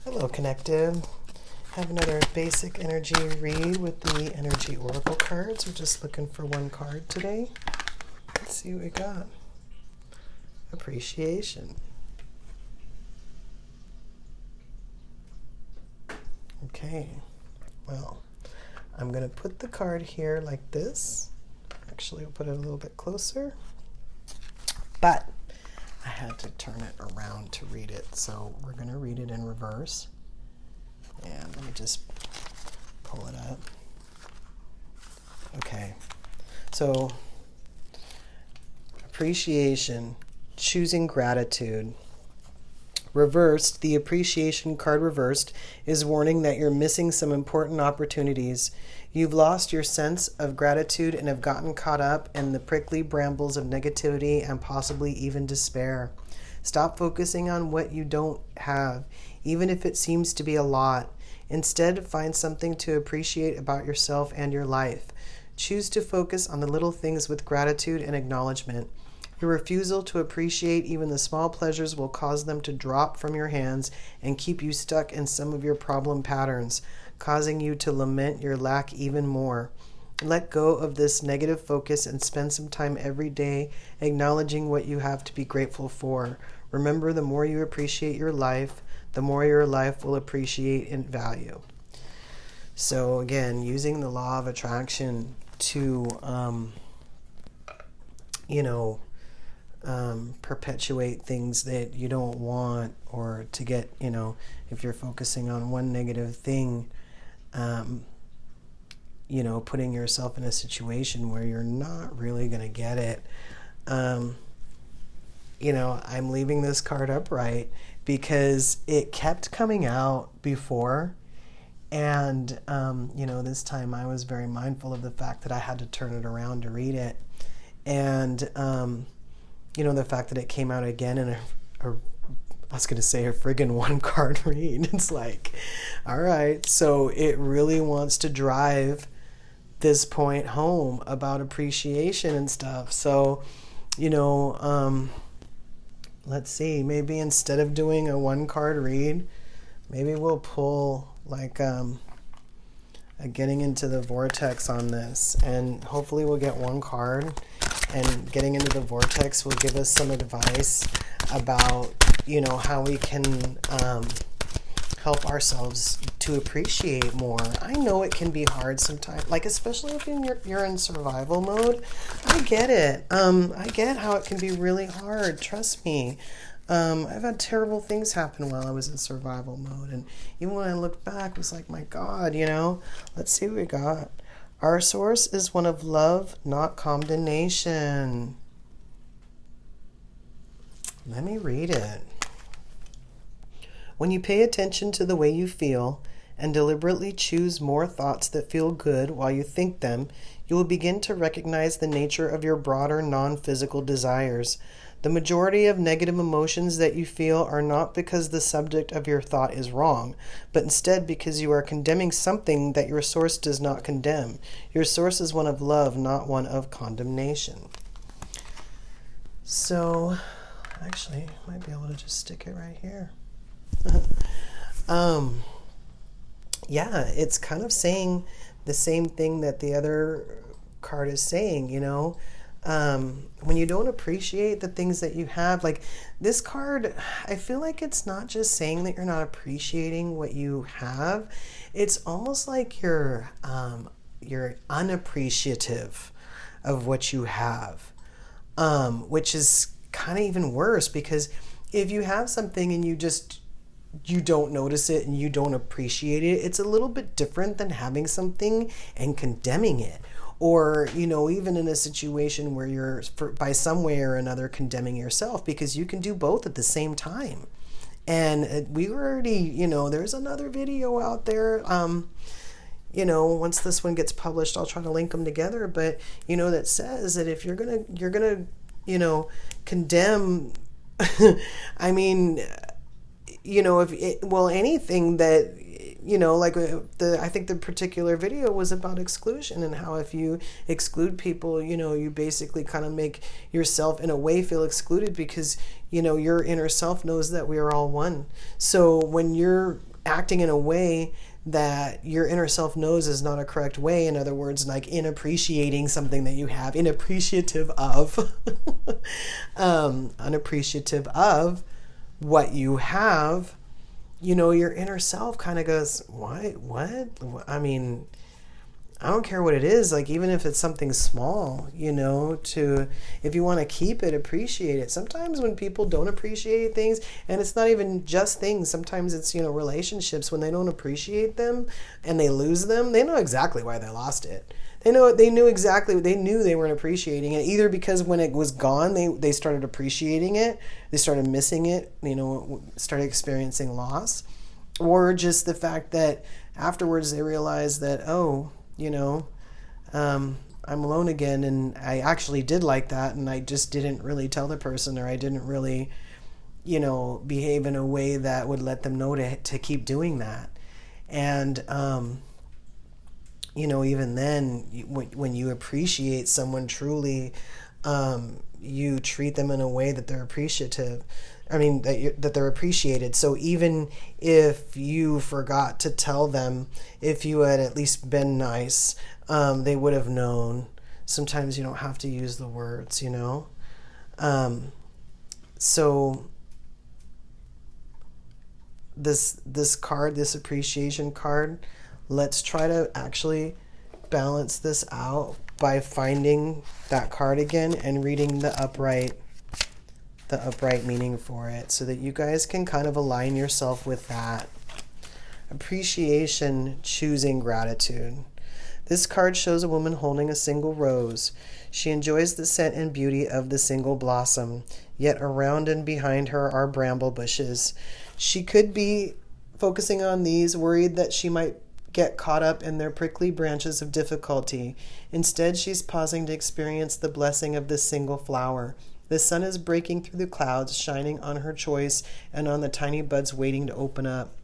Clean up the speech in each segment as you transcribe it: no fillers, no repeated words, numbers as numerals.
Hello, Connective. Have another basic energy read with the energy oracle cards. We're just looking for one card today. Let's see what we got. Appreciation. Okay, well, I'm going to put the card here like this. Actually, we'll put it a little bit closer. But I had to turn it around to read it, so we're going to read it in reverse. And let me just pull it up. Okay, so appreciation, choosing gratitude. Reversed, the appreciation card reversed is warning that you're missing some important opportunities. You've lost your sense of gratitude and have gotten caught up in the prickly brambles of negativity and possibly even despair. Stop focusing on what you don't have, even if it seems to be a lot. Instead, find something to appreciate about yourself and your life. Choose to focus on the little things with gratitude and acknowledgement. Your refusal to appreciate even the small pleasures will cause them to drop from your hands and keep you stuck in some of your problem patterns, causing you to lament your lack even more. Let go of this negative focus and spend some time every day acknowledging what you have to be grateful for. Remember, the more you appreciate your life, the more your life will appreciate in value. So again, using the law of attraction to, perpetuate things that you don't want, or to get, if you're focusing on one negative thing, putting yourself in a situation where you're not really going to get it. I'm leaving this card upright because it kept coming out before. And, this time I was very mindful of the fact that I had to turn it around to read it. And, the fact that it came out again in a friggin' one card read. It's like, all right, so it really wants to drive this point home about appreciation and stuff. So, let's see, maybe instead of doing a one card read, maybe we'll pull like a getting into the vortex on this, and hopefully we'll get one card, and getting into the vortex will give us some advice about how we can help ourselves to appreciate more. I know it can be hard sometimes, like especially if you're in survival mode. I get it. I get how it can be really hard. Trust me. I've had terrible things happen while I was in survival mode, and even when I look back, it was like, my God, let's see what we got. Our source is one of love, not condemnation. Let me read it. When you pay attention to the way you feel and deliberately choose more thoughts that feel good while you think them, you will begin to recognize the nature of your broader non-physical desires. The majority of negative emotions that you feel are not because the subject of your thought is wrong, but instead because you are condemning something that your source does not condemn. Your source is one of love, not one of condemnation. So, actually, I might be able to just stick it right here. It's kind of saying the same thing that the other card is saying, when you don't appreciate the things that you have, like this card, I feel like it's not just saying that you're not appreciating what you have. It's almost like you're unappreciative of what you have, which is kind of even worse, because if you have something and you don't notice it and you don't appreciate it, it's a little bit different than having something and condemning it. Or, even in a situation where you're, by some way or another, condemning yourself, because you can do both at the same time. And we were already, there's another video out there. Once this one gets published, I'll try to link them together. But, that says that if you're gonna, condemn, I mean, anything that, I think the particular video was about exclusion, and how if you exclude people, you basically kind of make yourself in a way feel excluded, because, your inner self knows that we are all one. So when you're acting in a way that your inner self knows is not a correct way. In other words, like inappreciating something that you have, inappreciative of, unappreciative of what you have, your inner self kind of goes, what? I mean, I don't care what it is, like even if it's something small, if you want to keep it, appreciate it. Sometimes when people don't appreciate things, and it's not even just things, sometimes it's, relationships, when they don't appreciate them and they lose them, they know exactly why they lost it. They knew they weren't appreciating it, either because when it was gone, they started appreciating it, they started missing it, started experiencing loss, or just the fact that afterwards they realized that, I'm alone again, and I actually did like that, and I just didn't really tell the person, or I didn't really, behave in a way that would let them know to keep doing that. And, even then, when you appreciate someone truly, you treat them in a way that they're appreciative. That they're appreciated. So even if you forgot to tell them, if you had at least been nice, they would have known. Sometimes you don't have to use the words, So this card, this appreciation card, let's try to actually balance this out by finding that card again and reading the upright meaning for it, so that you guys can kind of align yourself with that. Appreciation, choosing gratitude. This card shows a woman holding a single rose. She enjoys the scent and beauty of the single blossom, yet around and behind her are bramble bushes. She could be focusing on these, worried that she might get caught up in their prickly branches of difficulty. Instead, she's pausing to experience the blessing of this single flower. The sun is breaking through the clouds, shining on her choice and on the tiny buds waiting to open up.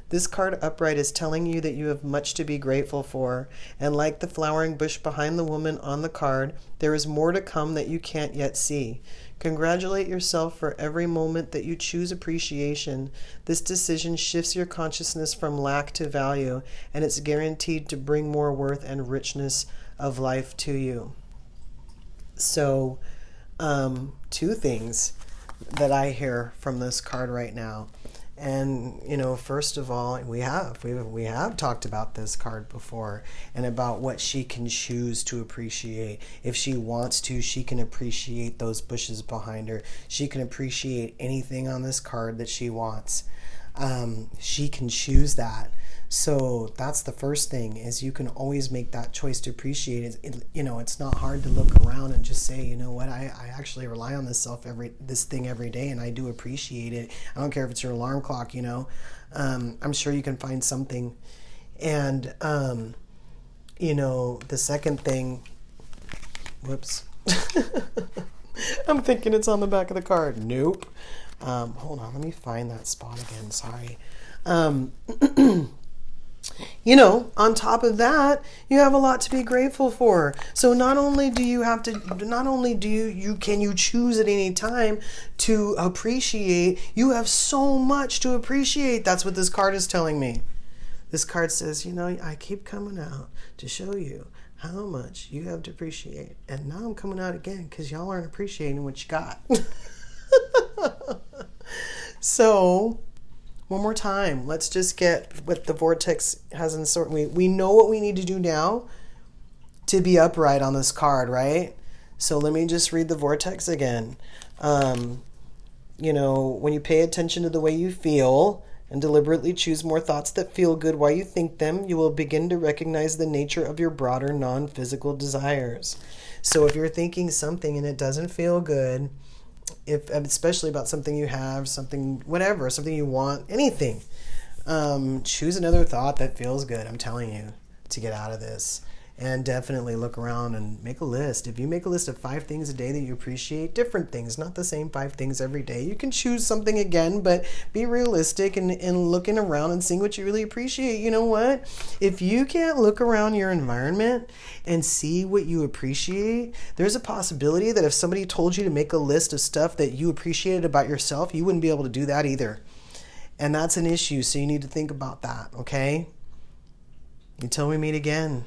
This card upright is telling you that you have much to be grateful for, and like the flowering bush behind the woman on the card, there is more to come that you can't yet see. Congratulate yourself for every moment that you choose appreciation. This decision shifts your consciousness from lack to value, and it's guaranteed to bring more worth and richness of life to you. So, two things that I hear from this card right now. And, first of all, we have talked about this card before, and about what she can choose to appreciate. If she wants to, she can appreciate those bushes behind her. She can appreciate anything on this card that she wants. She can choose that. So that's the first thing, is you can always make that choice to appreciate it. It's not hard to look around and just say, you know what, I actually rely on this thing every day, and I do appreciate it. I don't care if it's your alarm clock, I'm sure you can find something. And, the second thing, whoops, I'm thinking it's on the back of the card. Nope. Hold on, let me find that spot again. Sorry. On top of that, you have a lot to be grateful for. So not only can you choose at any time to appreciate, you have so much to appreciate. That's what this card is telling me. This card says, I keep coming out to show you how much you have to appreciate. And now I'm coming out again because y'all aren't appreciating what you got. So, one more time, let's just get what the Vortex has in store. We know what we need to do now to be upright on this card, right? So let me just read the Vortex again. When you pay attention to the way you feel and deliberately choose more thoughts that feel good while you think them, you will begin to recognize the nature of your broader non-physical desires. So if you're thinking something and it doesn't feel good, especially about something you have, something you want, anything, choose another thought that feels good, I'm telling you, to get out of this. And definitely look around and make a list. If you make a list of 5 things a day that you appreciate, different things, not the same 5 things every day. You can choose something again, but be realistic and looking around and seeing what you really appreciate. You know what? If you can't look around your environment and see what you appreciate, there's a possibility that if somebody told you to make a list of stuff that you appreciated about yourself, you wouldn't be able to do that either. And that's an issue, so you need to think about that, okay? Until we meet again.